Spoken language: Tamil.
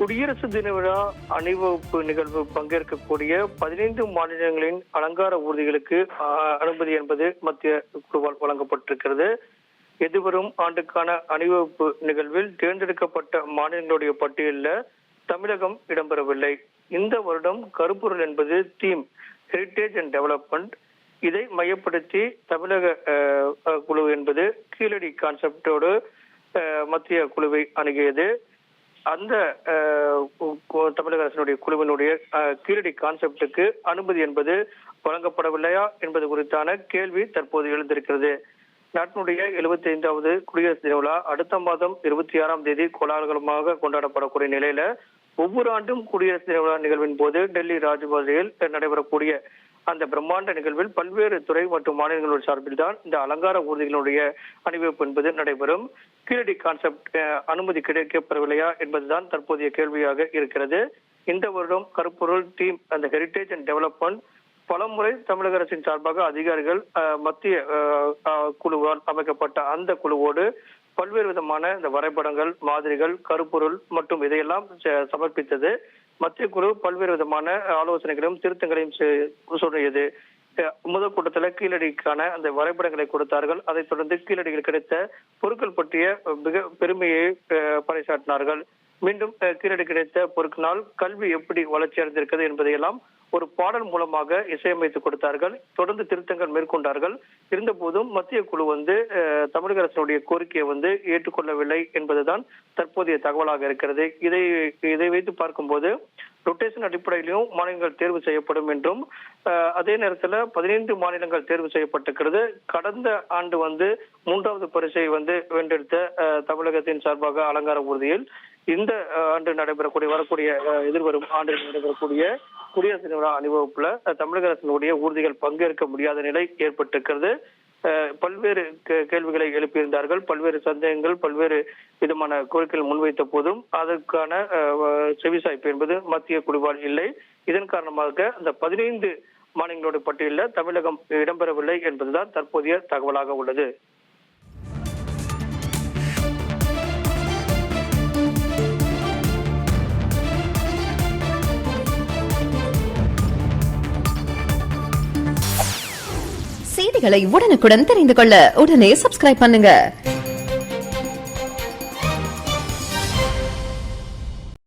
குடியரசு தின விழா அணிவகுப்பு நிகழ்வு பங்கேற்கக்கூடிய 15 மாநிலங்களின் அலங்கார ஊர்திகளுக்கு அனுமதி என்பது மத்திய குழுவால் வழங்கப்பட்டிருக்கிறது. எதிர்வரும் ஆண்டுக்கான அணிவகுப்பு நிகழ்வில் தேர்ந்தெடுக்கப்பட்ட மாநிலங்களுடைய பட்டியலில் தமிழகம் இடம்பெறவில்லை. இந்த வருடம் கருப்பொருள் என்பது தீம் ஹெரிட்டேஜ் அண்ட் டெவலப்மெண்ட். இதை மையப்படுத்தி தமிழக குழு என்பது கீழடி கான்செப்டோடு மத்திய குழுவை அணுகியது. அந்த தமிழக அரசினுடைய குழுவினுடைய கீழடி கான்செப்டுக்கு அனுமதி என்பது வழங்கப்படவில்லையா என்பது குறித்தான கேள்வி தற்போது எழுந்திருக்கிறது. நாட்டினுடைய 75வது குடியரசு தின விழா அடுத்த மாதம் 26ஆம் தேதி கோலாகலமாக கொண்டாடப்படக்கூடிய நிலையில ஒவ்வொரு ஆண்டும் குடியரசு தின விழா நிகழ்வின் போது டெல்லி ராஜ்பாதையில் நடைபெறக்கூடிய அந்த பிரம்மாண்ட நிகழ்வில் பல்வேறு துறை மற்றும் மாநிலங்களுடைய சார்பில் தான் இந்த அலங்கார ஊர்திகளுடைய அணிவகுப்பு என்பது நடைபெறும். கீழடி கான்செப்ட் அனுமதி கிடைக்கப்பெறவில்லையா என்பதுதான் தற்போதைய கேள்வியாக இருக்கிறது. இந்த வருடம் கருப்பொருள் தீம் அந்த ஹெரிட்டேஜ் அண்ட் டெவலப்மெண்ட் பலமுறை தமிழக அரசின் சார்பாக அதிகாரிகள் மத்திய குழுவால் அமைக்கப்பட்ட அந்த குழுவோடு பல்வேறு விதமான இந்த வரைபடங்கள், மாதிரிகள், கருப்பொருள் மற்றும் இதையெல்லாம் சமர்ப்பித்தது. மத்திய குழு பல்வேறு விதமான ஆலோசனைகளையும் திருத்தங்களையும் சொல்லியது. முதல் கூட்டத்தில் கீழடிக்கான அந்த வரைபடங்களை கொடுத்தார்கள். அதைத் தொடர்ந்து கீழடியில் கிடைத்த பொருட்கள் பற்றிய மிக பெருமையை பறைசாட்டினார்கள். மீண்டும் கீழடி கிடைத்த பொருட்களால் கல்வி எப்படி வளர்ச்சி அடைந்திருக்கிறது என்பதையெல்லாம் ஒரு பாடல் மூலமாக இசையமைத்து கொடுத்தார்கள். தொடர்ந்து திருத்தங்கள் மேற்கொண்டார்கள். இருந்த போதும் மத்திய குழு தமிழக அரசினுடைய கோரிக்கையை ஏற்றுக்கொள்ளவில்லை என்பதுதான் தற்போதைய தகவலாக இருக்கிறது. இதை வைத்து பார்க்கும்போது ரொட்டேஷன் அடிப்படையிலும் மாநிலங்கள் தேர்வு செய்யப்படும் என்றும் அதே நேரத்தில் 15 மாநிலங்கள் தேர்வு செய்யப்பட்டிருக்கிறது. கடந்த ஆண்டு 3வது பரிசை வென்றெடுத்த தமிழகத்தின் சார்பாக அலங்கார ஊர்தியில் இந்த ஆண்டு வரக்கூடிய எதிர்வரும் ஆண்டில் நடைபெறக்கூடிய குடியரசு தின விழா அணிவகுப்புல தமிழக அரசினுடைய ஊர்திகள் பங்கேற்க முடியாத நிலை ஏற்பட்டிருக்கிறது. பல்வேறு கேள்விகளை எழுப்பியிருந்தார்கள். பல்வேறு சந்தேகங்கள், பல்வேறு விதமான கோரிக்கைகள் முன்வைத்த போதும் அதற்கான செவிசாய்ப்பு என்பது மத்திய குழுவால் இல்லை. இதன் காரணமாக அந்த 15 மாநிலங்களுடைய பட்டியலில் தமிழகம் இடம்பெறவில்லை என்பதுதான் தற்போதைய தகவலாக உள்ளது. செய்திகளை உடனுக்குடன் தெரிந்து கொள்ள உடனே சப்ஸ்கிரைப் பண்ணுங்க.